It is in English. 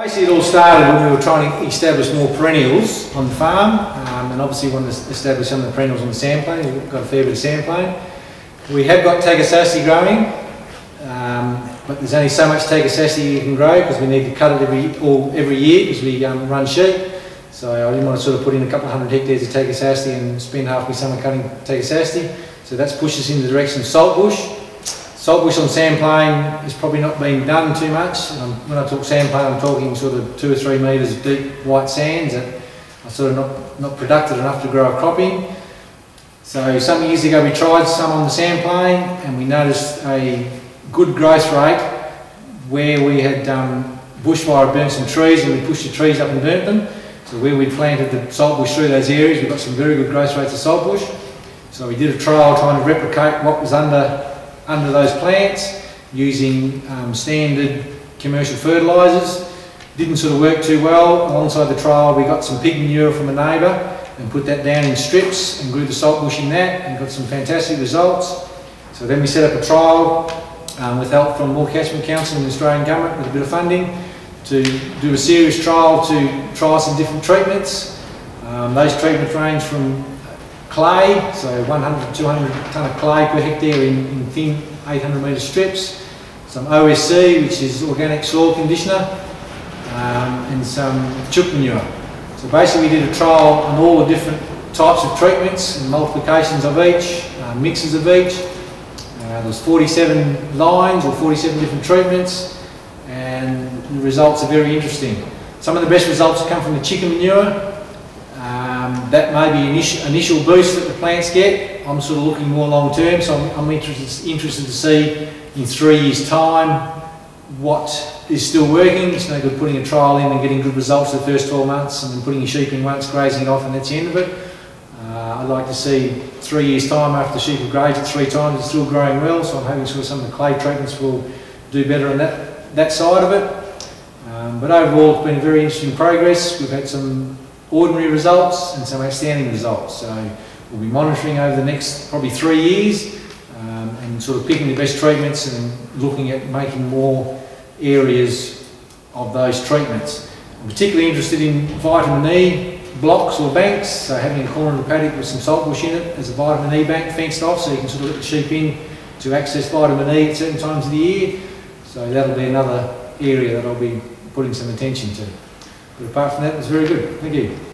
Basically it all started when we were trying to establish more perennials on the farm, and obviously wanted to establish some of the perennials on the sandplain. We've got a fair bit of sandplain. We have got Tagasaste growing, but there's only so much Tagasaste you can grow because we need to cut it every year because we run sheep. So I didn't want to sort of put in a couple of hundred hectares of Tagasaste and spend half my summer cutting Tagasaste. So that's pushed us in the direction of saltbush. Saltbush on sandplain has probably not been done too much. When I talk sandplain, I'm talking sort of 2 or 3 metres of deep white sands that are sort of not productive enough to grow a crop in. So some years ago we tried some on the sandplain and we noticed a good growth rate where we had bushfire burnt some trees and we pushed the trees up and burnt them. So where we planted the saltbush through those areas, we got some very good growth rates of saltbush. So we did a trial trying to replicate what was under those plants using standard commercial fertilisers. Didn't sort of work too well. Alongside the trial we got some pig manure from a neighbour and put that down in strips and grew the saltbush in that and got some fantastic results. So then we set up a trial with help from Moore Catchment Council and the Australian Government with a bit of funding to do a serious trial to try some different treatments. Those treatments range from clay, so 100 to 200 tonne of clay per hectare in thin 800 metre strips, some OSC, which is organic soil conditioner, and some chook manure. So basically we did a trial on all the different types of treatments and multiplications of each, mixes of each. There was 47 lines or 47 different treatments, and the results are very interesting. Some of the best results come from the chicken manure. That may be initial boost that the plants get. I'm sort of looking more long term, so I'm interested to see in 3 years' time what is still working. It's no good putting a trial in and getting good results the first 12 months and then putting your sheep in once, grazing it off, and that's the end of it. I'd like to see 3 years' time after the sheep have grazed it 3 times, it's still growing well, so I'm hoping sort of some of the clay treatments will do better on that side of it. But overall it's been a very interesting progress. We've had some ordinary results and some outstanding results. So we'll be monitoring over the next probably 3 years and sort of picking the best treatments and looking at making more areas of those treatments. I'm particularly interested in vitamin E blocks or banks, so having a corner of the paddock with some saltbush in it as a vitamin E bank fenced off so you can sort of let the sheep in to access vitamin E at certain times of the year. So that'll be another area that I'll be putting some attention to. But apart from that, it's very good. Thank you.